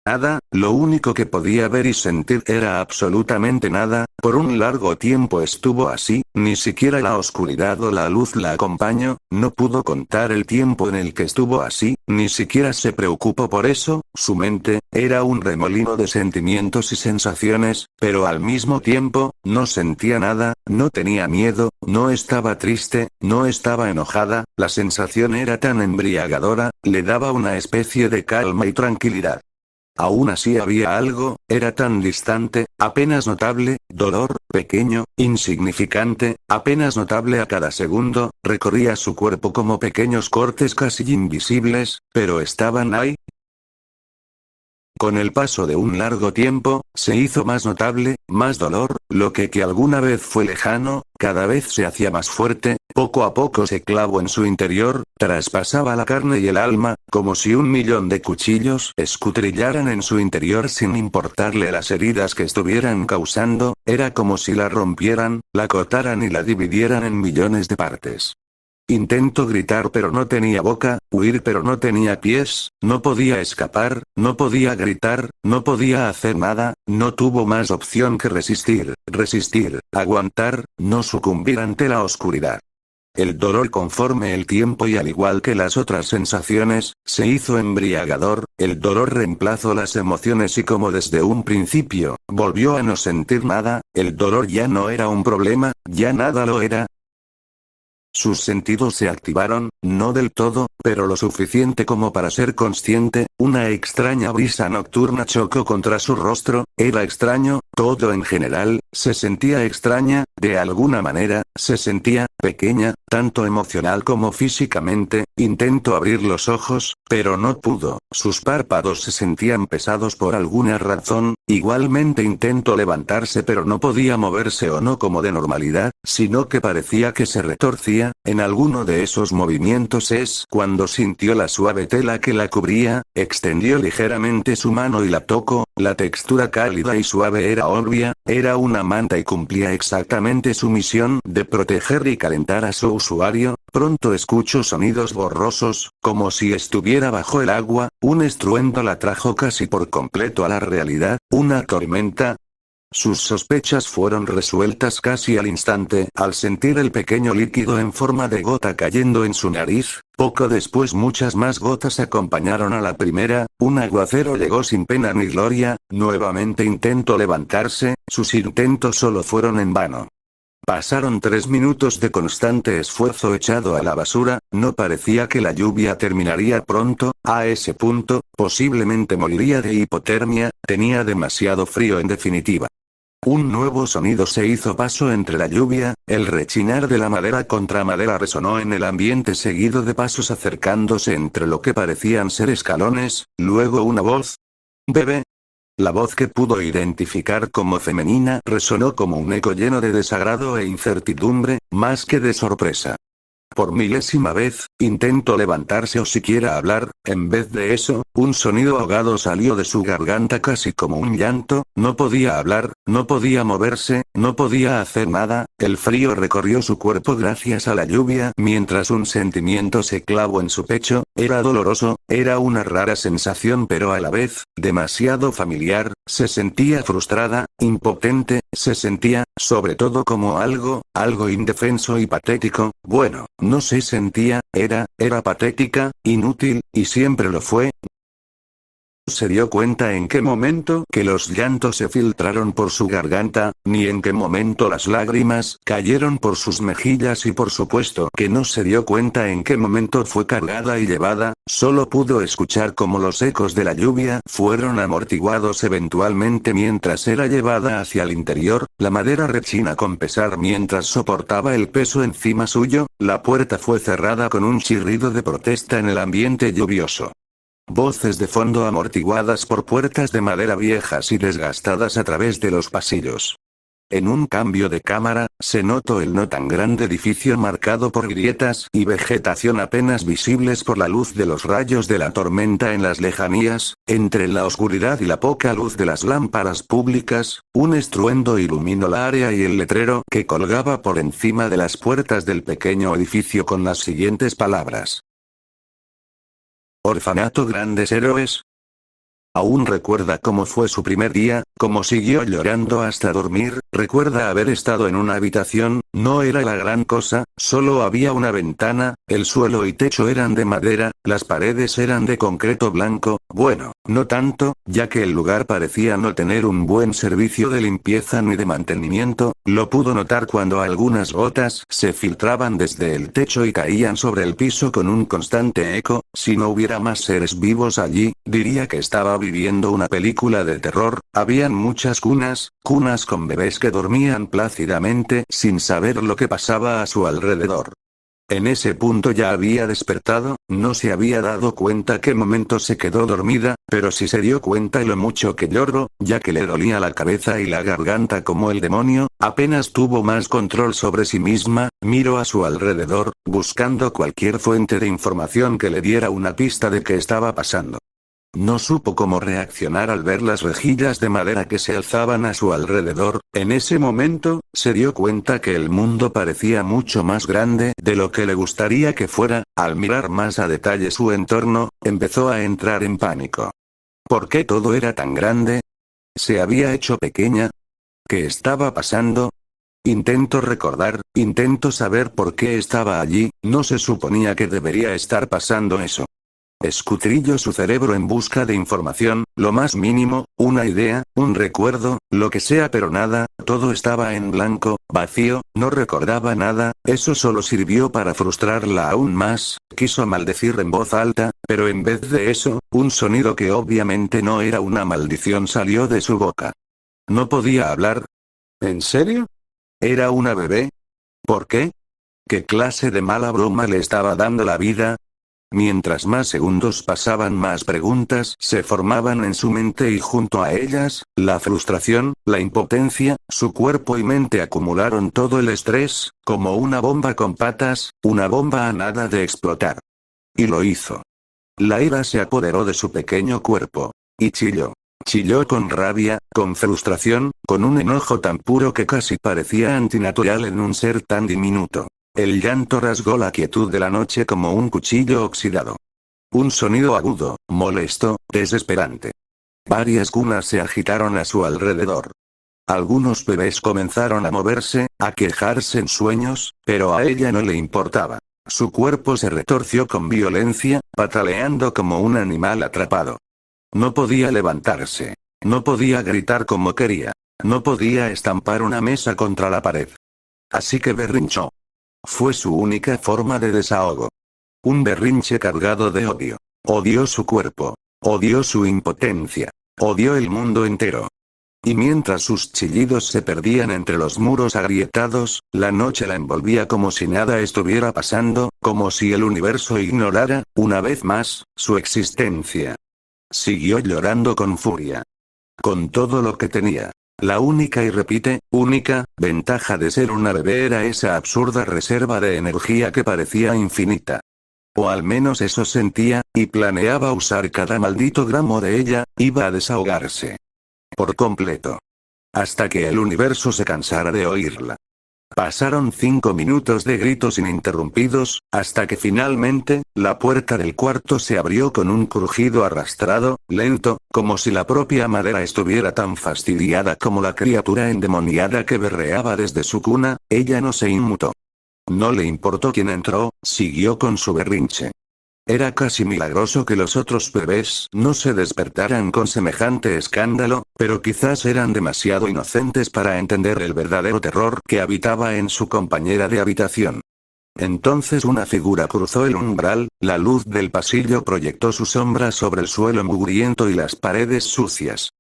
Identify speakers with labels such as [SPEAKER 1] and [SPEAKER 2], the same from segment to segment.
[SPEAKER 1] Nada, lo único que podía ver y sentir era absolutamente nada. Por un largo tiempo estuvo así, ni siquiera la oscuridad o la luz la acompañó, no pudo contar el tiempo en el que estuvo así, ni siquiera se preocupó por eso, su mente, era un remolino de sentimientos y sensaciones, pero al mismo tiempo, no sentía nada, no tenía miedo, no estaba triste, no estaba enojada, la sensación era tan embriagadora, le daba una especie de calma y tranquilidad. Aún así había algo, era tan distante, apenas notable, dolor, pequeño, insignificante, apenas notable a cada segundo, recorría su cuerpo como pequeños cortes casi invisibles, pero estaban ahí. Con el paso de un largo tiempo, se hizo más notable, más dolor, lo que alguna vez fue lejano, cada vez se hacía más fuerte, poco a poco se clavó en su interior, traspasaba la carne y el alma, como si 1.000.000 de cuchillos escutrillaran en su interior sin importarle las heridas que estuvieran causando, era como si la rompieran, la cortaran y la dividieran en millones de partes. Intentó gritar pero no tenía boca, huir pero no tenía pies, no podía escapar, no podía gritar, no podía hacer nada, no tuvo más opción que resistir, aguantar, no sucumbir ante la oscuridad. El dolor conforme el tiempo y al igual que las otras sensaciones, se hizo embriagador, el dolor reemplazó las emociones y como desde un principio, volvió a no sentir nada, el dolor ya no era un problema, ya nada lo era. Sus sentidos se activaron, no del todo, pero lo suficiente como para ser consciente, una extraña brisa nocturna chocó contra su rostro, era extraño, todo en general, se sentía extraña, de alguna manera, se sentía, pequeña, tanto emocional como físicamente, intentó abrir los ojos, pero no pudo, sus párpados se sentían pesados por alguna razón, igualmente intentó levantarse pero no podía moverse o no como de normalidad, sino que parecía que se retorcía, en alguno de esos movimientos es cuando sintió la suave tela que la cubría, extendió ligeramente su mano y la tocó, la textura cálida y suave era obvia, era una manta y cumplía exactamente su misión de proteger y calentar a su usuario. Pronto escuchó sonidos borrosos, como si estuviera bajo el agua, un estruendo la trajo casi por completo a la realidad, una tormenta. Sus sospechas fueron resueltas casi al instante, al sentir el pequeño líquido en forma de gota cayendo en su nariz. Poco después muchas más gotas acompañaron a la primera, un aguacero llegó sin pena ni gloria, nuevamente intentó levantarse, sus intentos solo fueron en vano. Pasaron 3 minutos de constante esfuerzo echado a la basura, no parecía que la lluvia terminaría pronto, a ese punto, posiblemente moriría de hipotermia, tenía demasiado frío en definitiva. Un nuevo sonido se hizo paso entre la lluvia, el rechinar de la madera contra madera resonó en el ambiente seguido de pasos acercándose entre lo que parecían ser escalones, luego una voz. «Bebé». La voz que pudo identificar como femenina resonó como un eco lleno de desagrado e incertidumbre, más que de sorpresa. Por milésima vez, intentó levantarse o siquiera hablar, en vez de eso, un sonido ahogado salió de su garganta casi como un llanto, no podía hablar, no podía moverse, no podía hacer nada, el frío recorrió su cuerpo gracias a la lluvia mientras un sentimiento se clavó en su pecho, era doloroso, era una rara sensación pero a la vez, demasiado familiar, se sentía frustrada, impotente, se sentía, sobre todo como algo indefenso y patético, bueno, no se sentía, era patética, inútil, y siempre lo fue. Se dio cuenta en qué momento que los llantos se filtraron por su garganta, ni en qué momento las lágrimas cayeron por sus mejillas y por supuesto que no se dio cuenta en qué momento fue cargada y llevada, solo pudo escuchar cómo los ecos de la lluvia fueron amortiguados eventualmente mientras era llevada hacia el interior, la madera rechina con pesar mientras soportaba el peso encima suyo, la puerta fue cerrada con un chirrido de protesta en el ambiente lluvioso. Voces de fondo amortiguadas por puertas de madera viejas y desgastadas a través de los pasillos. En un cambio de cámara, se notó el no tan grande edificio marcado por grietas y vegetación apenas visibles por la luz de los rayos de la tormenta en las lejanías, entre la oscuridad y la poca luz de las lámparas públicas, un estruendo iluminó la área y el letrero que colgaba por encima de las puertas del pequeño edificio con las siguientes palabras. Orfanato Grandes Héroes. Aún recuerda cómo fue su primer día, cómo siguió llorando hasta dormir, recuerda haber estado en una habitación, no era la gran cosa, solo había una ventana, el suelo y techo eran de madera, las paredes eran de concreto blanco, bueno, no tanto, ya que el lugar parecía no tener un buen servicio de limpieza ni de mantenimiento, lo pudo notar cuando algunas gotas se filtraban desde el techo y caían sobre el piso con un constante eco, si no hubiera más seres vivos allí, diría que estaba viviendo una película de terror, habían muchas cunas con bebés que dormían plácidamente sin saber lo que pasaba a su alrededor. En ese punto ya había despertado, no se había dado cuenta qué momento se quedó dormida, pero sí se dio cuenta lo mucho que lloró, ya que le dolía la cabeza y la garganta como el demonio, apenas tuvo más control sobre sí misma, miró a su alrededor, buscando cualquier fuente de información que le diera una pista de qué estaba pasando. No supo cómo reaccionar al ver las rejillas de madera que se alzaban a su alrededor, en ese momento, se dio cuenta que el mundo parecía mucho más grande de lo que le gustaría que fuera, al mirar más a detalle su entorno, empezó a entrar en pánico. ¿Por qué todo era tan grande? ¿Se había hecho pequeña? ¿Qué estaba pasando? Intento recordar, intento saber por qué estaba allí, no se suponía que debería estar pasando eso. Escudriñó su cerebro en busca de información, lo más mínimo, una idea, un recuerdo, lo que sea, pero nada, todo estaba en blanco, vacío, no recordaba nada, eso solo sirvió para frustrarla aún más, quiso maldecir en voz alta, pero en vez de eso, un sonido que obviamente no era una maldición salió de su boca. No podía hablar. ¿En serio? ¿Era una bebé? ¿Por qué? ¿Qué clase de mala broma le estaba dando la vida? Mientras más segundos pasaban, más preguntas se formaban en su mente y junto a ellas, la frustración, la impotencia, su cuerpo y mente acumularon todo el estrés, como una bomba con patas, una bomba a nada de explotar. Y lo hizo. La ira se apoderó de su pequeño cuerpo. Y chilló. Chilló con rabia, con frustración, con un enojo tan puro que casi parecía antinatural en un ser tan diminuto. El llanto rasgó la quietud de la noche como un cuchillo oxidado. Un sonido agudo, molesto, desesperante. Varias cunas se agitaron a su alrededor. Algunos bebés comenzaron a moverse, a quejarse en sueños, pero a ella no le importaba. Su cuerpo se retorció con violencia, pataleando como un animal atrapado. No podía levantarse. No podía gritar como quería. No podía estampar una mesa contra la pared. Así que berrinchó. Fue su única forma de desahogo. Un berrinche cargado de odio. Odió su cuerpo. Odió su impotencia. Odió el mundo entero. Y mientras sus chillidos se perdían entre los muros agrietados, la noche la envolvía como si nada estuviera pasando, como si el universo ignorara, una vez más, su existencia. Siguió llorando con furia. Con todo lo que tenía. La única y repite, única, ventaja de ser una bebé era esa absurda reserva de energía que parecía infinita. O al menos eso sentía, y planeaba usar cada maldito gramo de ella, iba a desahogarse. Por completo. Hasta que el universo se cansara de oírla. Pasaron 5 minutos de gritos ininterrumpidos, hasta que finalmente, la puerta del cuarto se abrió con un crujido arrastrado, lento, como si la propia madera estuviera tan fastidiada como la criatura endemoniada que berreaba desde su cuna, ella no se inmutó. No le importó quién entró, siguió con su berrinche. Era casi milagroso que los otros bebés no se despertaran con semejante escándalo, pero quizás eran demasiado inocentes para entender el verdadero terror que habitaba en su compañera de habitación. Entonces una figura cruzó el umbral, la luz del pasillo proyectó su sombra sobre el suelo mugriento y las paredes sucias.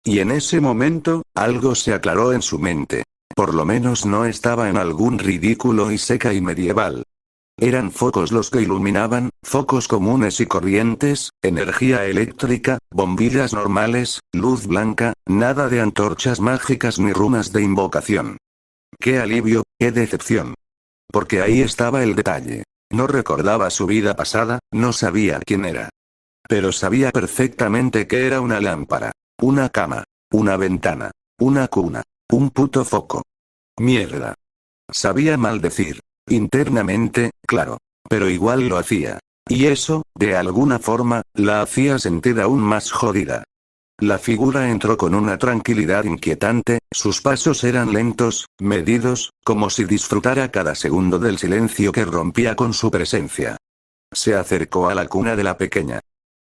[SPEAKER 1] Y en ese momento, algo se aclaró en su mente. Por lo menos no estaba en algún ridículo y seca y medieval. Eran focos los que iluminaban, focos comunes y corrientes, energía eléctrica, bombillas normales, luz blanca, nada de antorchas mágicas ni runas de invocación. ¡Qué alivio, qué decepción! Porque ahí estaba el detalle. No recordaba su vida pasada, no sabía quién era. Pero sabía perfectamente que era una lámpara, una cama, una ventana, una cuna, un puto foco. Mierda. Sabía maldecir. Internamente, claro. Pero igual lo hacía. Y eso, de alguna forma, la hacía sentir aún más jodida. La figura entró con una tranquilidad inquietante, sus pasos eran lentos, medidos, como si disfrutara cada segundo del silencio que rompía con su presencia. Se acercó a la cuna de la pequeña.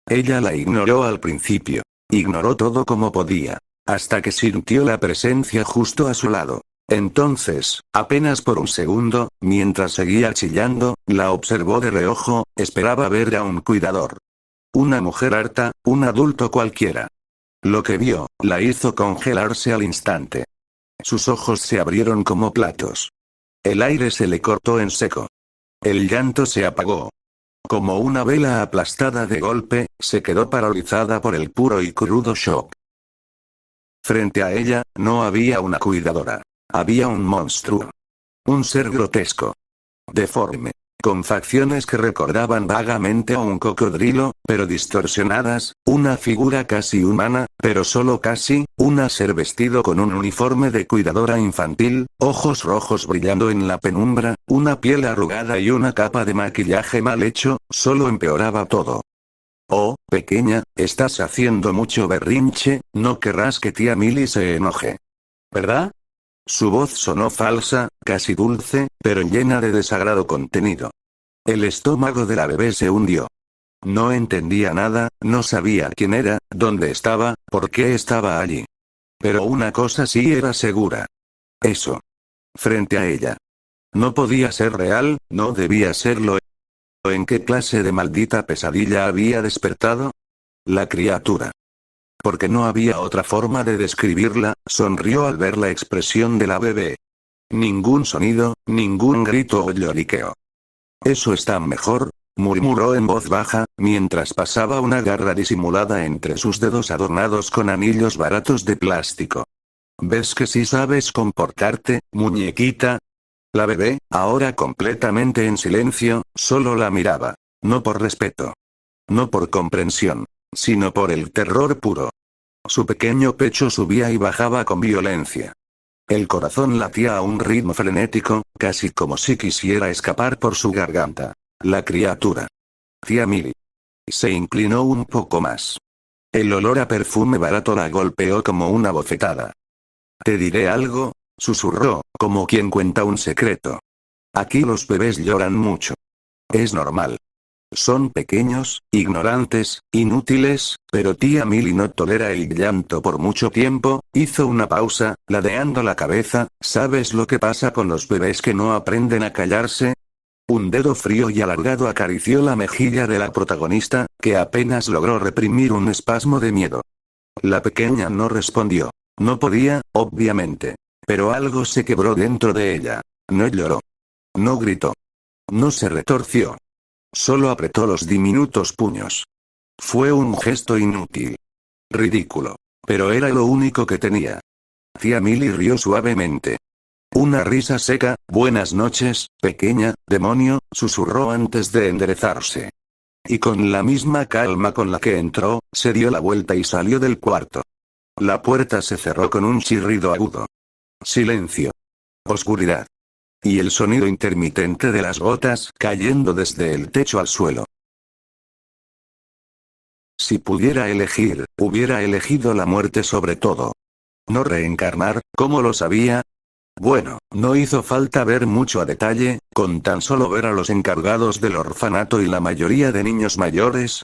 [SPEAKER 1] Ella la ignoró al principio. Ignoró todo como podía. Hasta que sintió la presencia justo a su lado. Entonces, apenas por un segundo, mientras seguía chillando, la observó de reojo, esperaba ver a un cuidador. Una mujer harta, un adulto cualquiera. Lo que vio, la hizo congelarse al instante. Sus ojos se abrieron como platos. El aire se le cortó en seco. El llanto se apagó. Como una vela aplastada de golpe, se quedó paralizada por el puro y crudo shock. Frente a ella, no había una cuidadora. Había un monstruo. Un ser grotesco. Deforme. Con facciones que recordaban vagamente a un cocodrilo, pero distorsionadas, una figura casi humana, pero solo casi, un ser vestido con un uniforme de cuidadora infantil, ojos rojos brillando en la penumbra, una piel arrugada y una capa de maquillaje mal hecho, solo empeoraba todo. Oh, pequeña, estás haciendo mucho berrinche, no querrás que tía Milly se enoje. ¿Verdad? Su voz sonó falsa, casi dulce, pero llena de desagrado contenido. El estómago de la bebé se hundió. No entendía nada, no sabía quién era, dónde estaba, por qué estaba allí. Pero una cosa sí era segura. Eso. Frente a ella. No podía ser real, no debía serlo. ¿En qué clase de maldita pesadilla había despertado? La criatura. Porque no había otra forma de describirla, sonrió al ver la expresión de la bebé. Ningún sonido, ningún grito o lloriqueo. Eso está mejor, murmuró en voz baja, mientras pasaba una garra disimulada entre sus dedos adornados con anillos baratos de plástico. ¿Ves que sí sabes comportarte, muñequita? La bebé, ahora completamente en silencio, solo la miraba. No por respeto. No por comprensión. Sino por el terror puro. Su pequeño pecho subía y bajaba con violencia. El corazón latía a un ritmo frenético, casi como si quisiera escapar por su garganta. La criatura. Tía Milly. Se inclinó un poco más. El olor a perfume barato la golpeó como una bofetada. Te diré algo, susurró, como quien cuenta un secreto. Aquí los bebés lloran mucho. Es normal. Son pequeños, ignorantes, inútiles, pero tía Milly no tolera el llanto por mucho tiempo. Hizo una pausa, ladeando la cabeza. ¿Sabes lo que pasa con los bebés que no aprenden a callarse? Un dedo frío y alargado acarició la mejilla de la protagonista, que apenas logró reprimir un espasmo de miedo. La pequeña no respondió. No podía, obviamente. Pero algo se quebró dentro de ella. No lloró. No gritó. No se retorció. Solo apretó los diminutos puños. Fue un gesto inútil. Ridículo. Pero era lo único que tenía. Tía Milly rió suavemente. Una risa seca. Buenas noches, pequeña, demonio, susurró antes de enderezarse. Y con la misma calma con la que entró, se dio la vuelta y salió del cuarto. La puerta se cerró con un chirrido agudo. Silencio. Oscuridad. Y el sonido intermitente de las gotas cayendo desde el techo al suelo. Si pudiera elegir, hubiera elegido la muerte sobre todo. No reencarnar, ¿cómo lo sabía? Bueno, no hizo falta ver mucho a detalle, con tan solo ver a los encargados del orfanato y la mayoría de niños mayores.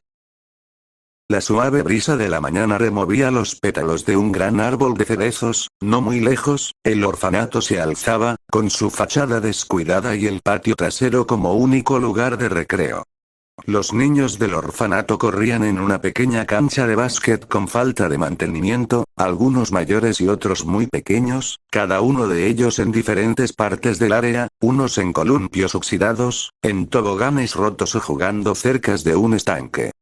[SPEAKER 1] La suave brisa de la mañana removía los pétalos de un gran árbol de cerezos. No muy lejos, el orfanato se alzaba, con su fachada descuidada y el patio trasero como único lugar de recreo. Los niños del orfanato corrían en una pequeña cancha de básquet con falta de mantenimiento, algunos mayores y otros muy pequeños, cada uno de ellos en diferentes partes del área, unos en columpios oxidados, en toboganes rotos o jugando cerca de un estanque.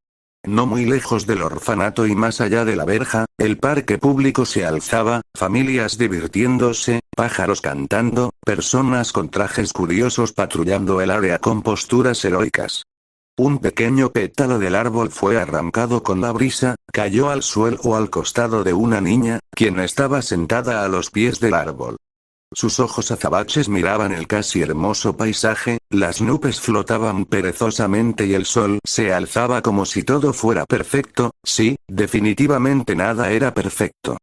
[SPEAKER 1] No muy lejos del orfanato y más allá de la verja, el parque público se alzaba, familias divirtiéndose, pájaros cantando, personas con trajes curiosos patrullando el área con posturas heroicas. Un pequeño pétalo del árbol fue arrancado con la brisa, cayó al suelo al costado de una niña, quien estaba sentada a los pies del árbol. Sus ojos azabaches miraban el casi hermoso paisaje, las nubes flotaban perezosamente y el sol se alzaba como si todo fuera perfecto. Sí, definitivamente nada era perfecto.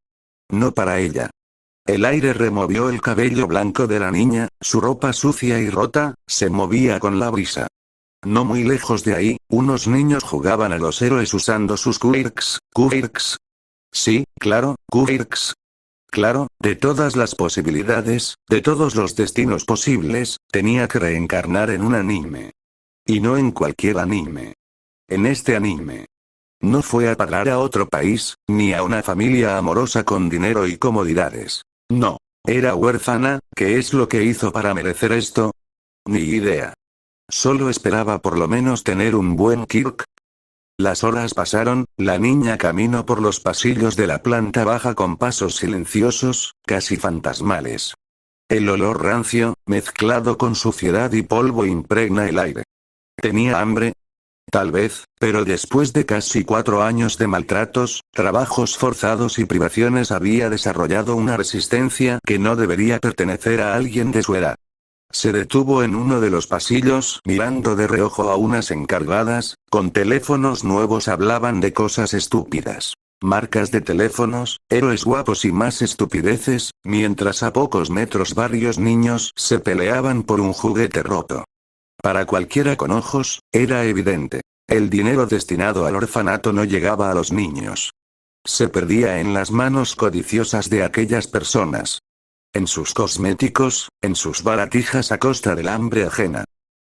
[SPEAKER 1] No para ella. El aire removió el cabello blanco de la niña, su ropa sucia y rota, se movía con la brisa. No muy lejos de ahí, unos niños jugaban a los héroes usando sus quirks. Sí, claro, quirks. Claro, de todas las posibilidades, de todos los destinos posibles, tenía que reencarnar en un anime. Y no en cualquier anime. En este anime. No fue a parar a otro país, ni a una familia amorosa con dinero y comodidades. No. Era huérfana. ¿Qué es lo que hizo para merecer esto? Ni idea. Solo esperaba por lo menos tener un buen Kirk. Las horas pasaron, la niña caminó por los pasillos de la planta baja con pasos silenciosos, casi fantasmales. El olor rancio, mezclado con suciedad y polvo impregna el aire. ¿Tenía hambre? Tal vez, pero después de casi 4 años de maltratos, trabajos forzados y privaciones había desarrollado una resistencia que no debería pertenecer a alguien de su edad. Se detuvo en uno de los pasillos, mirando de reojo a unas encargadas, con teléfonos nuevos hablaban de cosas estúpidas. Marcas de teléfonos, héroes guapos y más estupideces, mientras a pocos metros varios niños se peleaban por un juguete roto. Para cualquiera con ojos, era evidente. El dinero destinado al orfanato no llegaba a los niños. Se perdía en las manos codiciosas de aquellas personas. En sus cosméticos, en sus baratijas a costa del hambre ajena.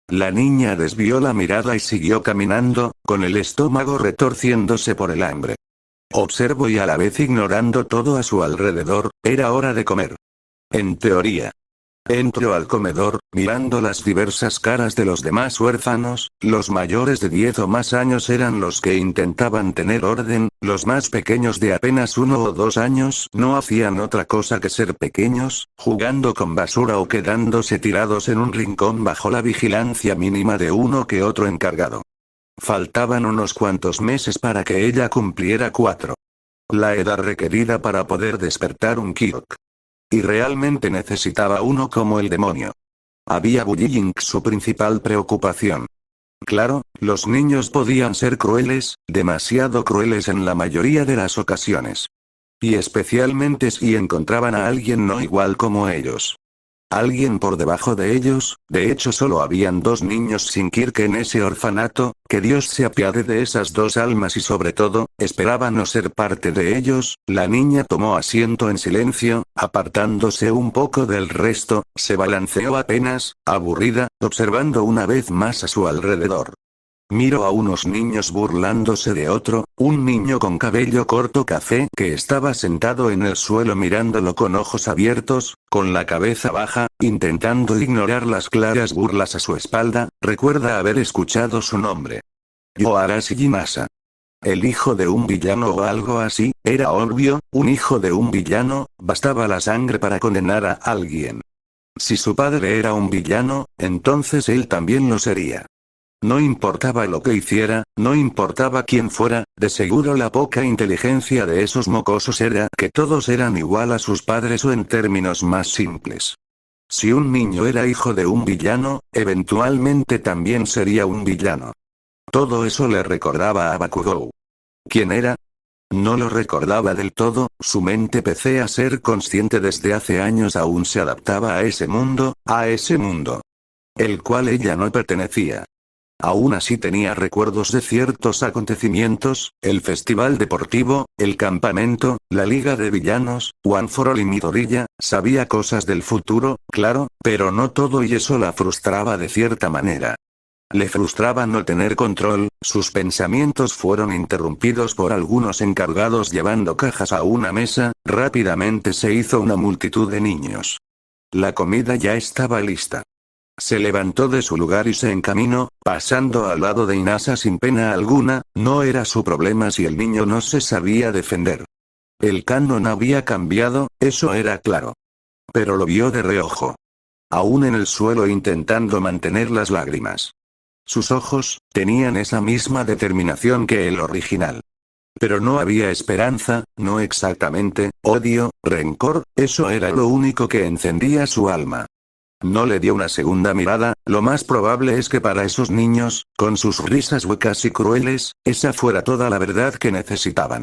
[SPEAKER 1] La niña desvió la mirada y siguió caminando, con el estómago retorciéndose por el hambre. Observó y a la vez ignorando todo a su alrededor, era hora de comer. En teoría. Entró al comedor, mirando las diversas caras de los demás huérfanos, los mayores de 10 o más años eran los que intentaban tener orden, los más pequeños de apenas 1 o 2 años no hacían otra cosa que ser pequeños, jugando con basura o quedándose tirados en un rincón bajo la vigilancia mínima de uno que otro encargado. Faltaban unos cuantos meses para que ella cumpliera 4. La edad requerida para poder despertar un Kirk. Y realmente necesitaba uno como el demonio. Había bullying su principal preocupación. Claro, los niños podían ser crueles, demasiado crueles en la mayoría de las ocasiones. Y especialmente si encontraban a alguien no igual como ellos. Alguien por debajo de ellos. De hecho solo habían 2 niños sin Kirk en ese orfanato, que Dios se apiade de esas 2 almas y sobre todo, esperaba no ser parte de ellos. La niña tomó asiento en silencio, apartándose un poco del resto, se balanceó apenas, aburrida, observando una vez más a su alrededor. Miró a unos niños burlándose de otro, un niño con cabello corto café que estaba sentado en el suelo mirándolo con ojos abiertos, con la cabeza baja, intentando ignorar las claras burlas a su espalda. Recuerda haber escuchado su nombre. Yoarashi Yimasa. El hijo de un villano o algo así, era obvio, un hijo de un villano, bastaba la sangre para condenar a alguien. Si su padre era un villano, entonces él también lo sería. No importaba lo que hiciera, no importaba quién fuera, de seguro la poca inteligencia de esos mocosos era que todos eran igual a sus padres o en términos más simples. Si un niño era hijo de un villano, eventualmente también sería un villano. Todo eso le recordaba a Bakugou. ¿Quién era? No lo recordaba del todo, su mente pese a ser consciente desde hace años aún se adaptaba a ese mundo, el cual ella no pertenecía. Aún así tenía recuerdos de ciertos acontecimientos, el festival deportivo, el campamento, la liga de villanos, One for All y Midoriya, sabía cosas del futuro, claro, pero no todo y eso la frustraba de cierta manera. Le frustraba no tener control, sus pensamientos fueron interrumpidos por algunos encargados llevando cajas a una mesa, rápidamente se hizo una multitud de niños. La comida ya estaba lista. Se levantó de su lugar y se encaminó, pasando al lado de Inasa sin pena alguna, no era su problema si el niño no se sabía defender. El canon había cambiado, eso era claro. Pero lo vio de reojo. Aún en el suelo intentando mantener las lágrimas. Sus ojos, tenían esa misma determinación que el original. Pero no había esperanza, no exactamente, odio, rencor, eso era lo único que encendía su alma. No le dio una segunda mirada, lo más probable es que para esos niños, con sus risas huecas y crueles, esa fuera toda la verdad que necesitaban.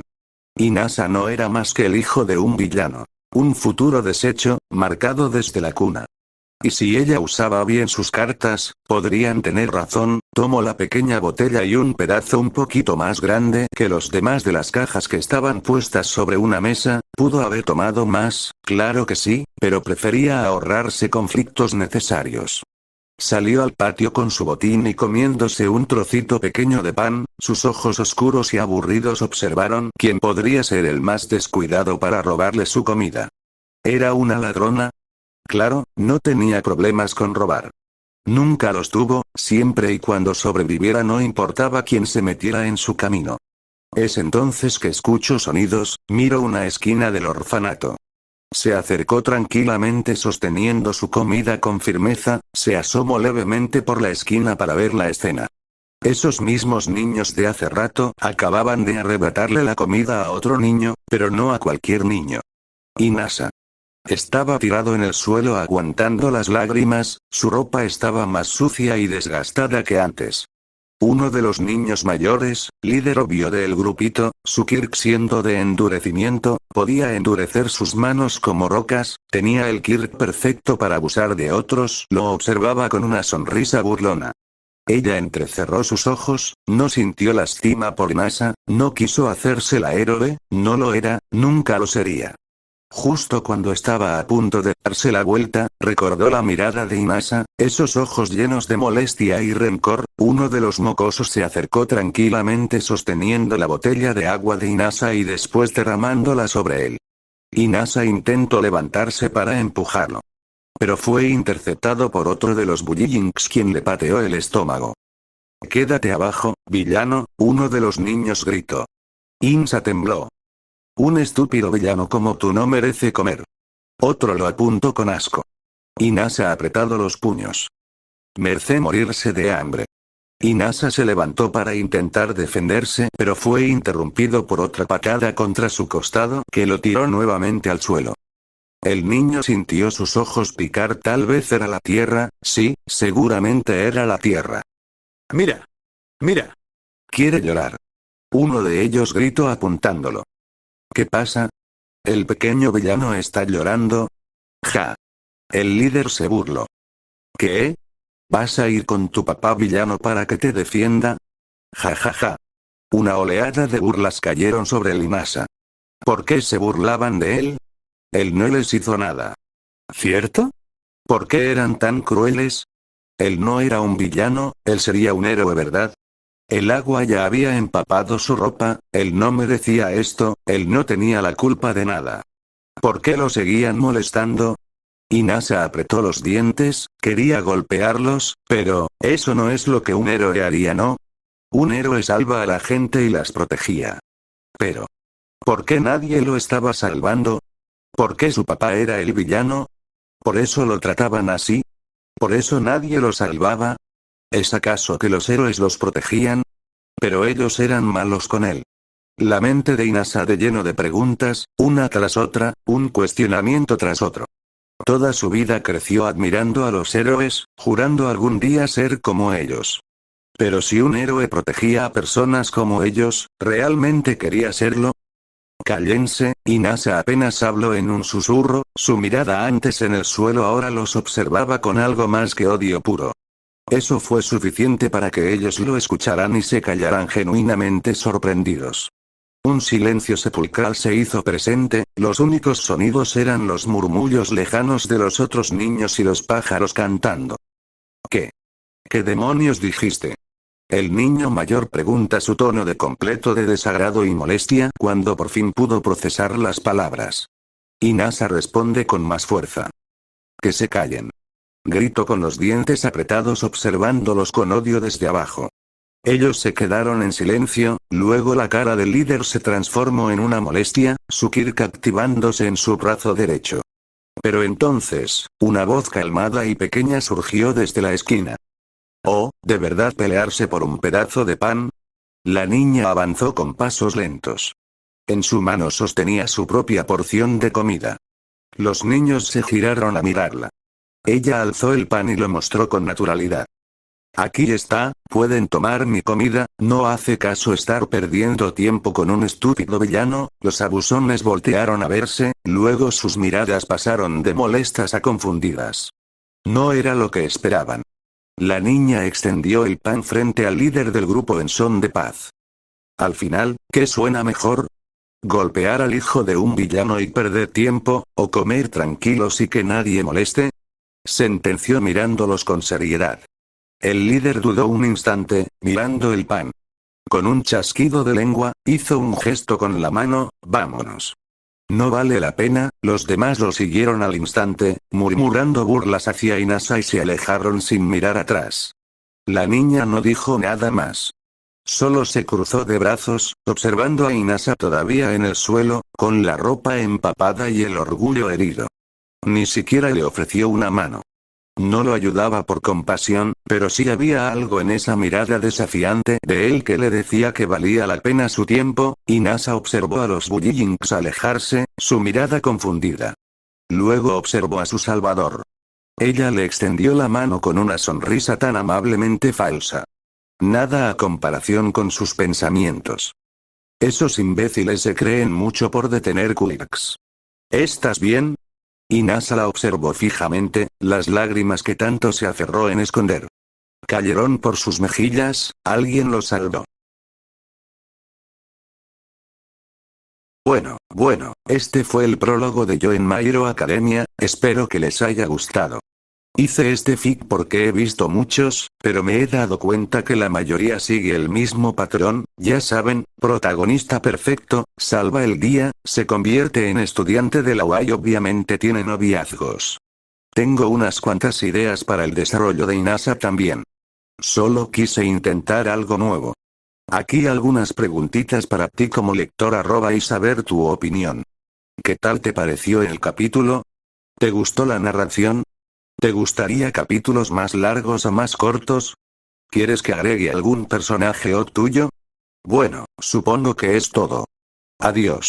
[SPEAKER 1] Inasa no era más que el hijo de un villano. Un futuro deshecho, marcado desde la cuna. Y si ella usaba bien sus cartas, podrían tener razón. Tomó la pequeña botella y un pedazo un poquito más grande que los demás de las cajas que estaban puestas sobre una mesa. Pudo haber tomado más, claro que sí, pero prefería ahorrarse conflictos necesarios. Salió al patio con su botín y comiéndose un trocito pequeño de pan. Sus ojos oscuros y aburridos observaron quién podría ser el más descuidado para robarle su comida. ¿Era una ladrona? Claro, no tenía problemas con robar. Nunca los tuvo, siempre y cuando sobreviviera no importaba quién se metiera en su camino. Es entonces que escucho sonidos, miro una esquina del orfanato. Se acercó tranquilamente sosteniendo su comida con firmeza, se asomó levemente por la esquina para ver la escena. Esos mismos niños de hace rato acababan de arrebatarle la comida a otro niño, pero no a cualquier niño. Inasa. Estaba tirado en el suelo aguantando las lágrimas, su ropa estaba más sucia y desgastada que antes. Uno de los niños mayores, líder obvio del grupito, su Kirk siendo de endurecimiento, podía endurecer sus manos como rocas, tenía el Kirk perfecto para abusar de otros, lo observaba con una sonrisa burlona. Ella entrecerró sus ojos, no sintió lástima por Inasa, no quiso hacerse la héroe, no lo era, nunca lo sería. Justo cuando estaba a punto de darse la vuelta, recordó la mirada de Inasa, esos ojos llenos de molestia y rencor. Uno de los mocosos se acercó tranquilamente sosteniendo la botella de agua de Inasa y después derramándola sobre él. Inasa intentó levantarse para empujarlo. Pero fue interceptado por otro de los Bullywinks quien le pateó el estómago. «Quédate abajo, villano», uno de los niños gritó. Insa tembló. «Un estúpido villano como tú no merece comer». Otro lo apuntó con asco. Inasa ha apretado los puños. «Merece morirse de hambre». Inasa se levantó para intentar defenderse, pero fue interrumpido por otra patada contra su costado que lo tiró nuevamente al suelo. El niño sintió sus ojos picar, tal vez era la tierra, sí, seguramente era la tierra. «Mira. Mira. Quiere llorar». Uno de ellos gritó apuntándolo. «¿Qué pasa? ¿El pequeño villano está llorando?» «Ja». El líder se burló. «¿Qué? ¿Vas a ir con tu papá villano para que te defienda?» «Ja ja ja». Una oleada de burlas cayeron sobre el Inasa. ¿Por qué se burlaban de él? Él no les hizo nada. ¿Cierto? ¿Por qué eran tan crueles? Él no era un villano, él sería un héroe, ¿verdad? El agua ya había empapado su ropa, él no merecía esto, él no tenía la culpa de nada. ¿Por qué lo seguían molestando? Inasa apretó los dientes, quería golpearlos, pero, eso no es lo que un héroe haría, ¿no? Un héroe salva a la gente y las protegía. Pero, ¿por qué nadie lo estaba salvando? ¿Por qué su papá era el villano? ¿Por eso lo trataban así? ¿Por eso nadie lo salvaba? ¿Es acaso que los héroes los protegían? Pero ellos eran malos con él. La mente de Inasa de lleno de preguntas, una tras otra, un cuestionamiento tras otro. Toda su vida creció admirando a los héroes, jurando algún día ser como ellos. Pero si un héroe protegía a personas como ellos, ¿realmente quería serlo? «Cállense», Inasa apenas habló en un susurro, su mirada antes en el suelo ahora los observaba con algo más que odio puro. Eso fue suficiente para que ellos lo escucharan y se callaran genuinamente sorprendidos. Un silencio sepulcral se hizo presente, los únicos sonidos eran los murmullos lejanos de los otros niños y los pájaros cantando. «¿Qué? ¿Qué demonios dijiste?» El niño mayor pregunta, su tono de completo de desagrado y molestia cuando por fin pudo procesar las palabras. Inasa responde con más fuerza. «Que se callen». Gritó con los dientes apretados observándolos con odio desde abajo. Ellos se quedaron en silencio, luego la cara del líder se transformó en una molestia, su Kirk activándose en su brazo derecho. Pero entonces, una voz calmada y pequeña surgió desde la esquina. «Oh, ¿de verdad pelearse por un pedazo de pan? La niña avanzó con pasos lentos. En su mano sostenía su propia porción de comida. Los niños se giraron a mirarla. Ella alzó el pan y lo mostró con naturalidad. Aquí está, pueden tomar mi comida, no hace caso estar perdiendo tiempo con un estúpido villano. Los abusones voltearon a verse, luego sus miradas pasaron de molestas a confundidas. No era lo que esperaban. La niña extendió el pan frente al líder del grupo en son de paz. Al final, ¿qué suena mejor? ¿Golpear al hijo de un villano y perder tiempo, o comer tranquilos y que nadie moleste? Sentenció mirándolos con seriedad. El líder dudó un instante, mirando el pan. Con un chasquido de lengua, hizo un gesto con la mano, vámonos. No vale la pena. Los demás lo siguieron al instante, murmurando burlas hacia Inasa y se alejaron sin mirar atrás. La niña no dijo nada más. Solo se cruzó de brazos, observando a Inasa todavía en el suelo, con la ropa empapada y el orgullo herido. Ni siquiera le ofreció una mano. No lo ayudaba por compasión, pero sí había algo en esa mirada desafiante de él que le decía que valía la pena su tiempo. Inasa observó a los Bullyngs alejarse, su mirada confundida. Luego observó a su salvador. Ella le extendió la mano con una sonrisa tan amablemente falsa. Nada a comparación con sus pensamientos. Esos imbéciles se creen mucho por detener quirks. ¿Estás bien? Inasa la observó fijamente, las lágrimas que tanto se aferró en esconder. Cayeron por sus mejillas, alguien lo salvó. Bueno, este fue el prólogo de Yo en My Hero Academia, espero que les haya gustado. Hice este fic porque he visto muchos, pero me he dado cuenta que la mayoría sigue el mismo patrón, ya saben, protagonista perfecto, salva el día, se convierte en estudiante de la UA y obviamente tiene noviazgos. Tengo unas cuantas ideas para el desarrollo de Inasa también. Solo quise intentar algo nuevo. Aquí algunas preguntitas para ti como lector y saber tu opinión. ¿Qué tal te pareció el capítulo? ¿Te gustó la narración? ¿Te gustaría capítulos más largos o más cortos? ¿Quieres que agregue algún personaje tuyo? Bueno, supongo que es todo. Adiós.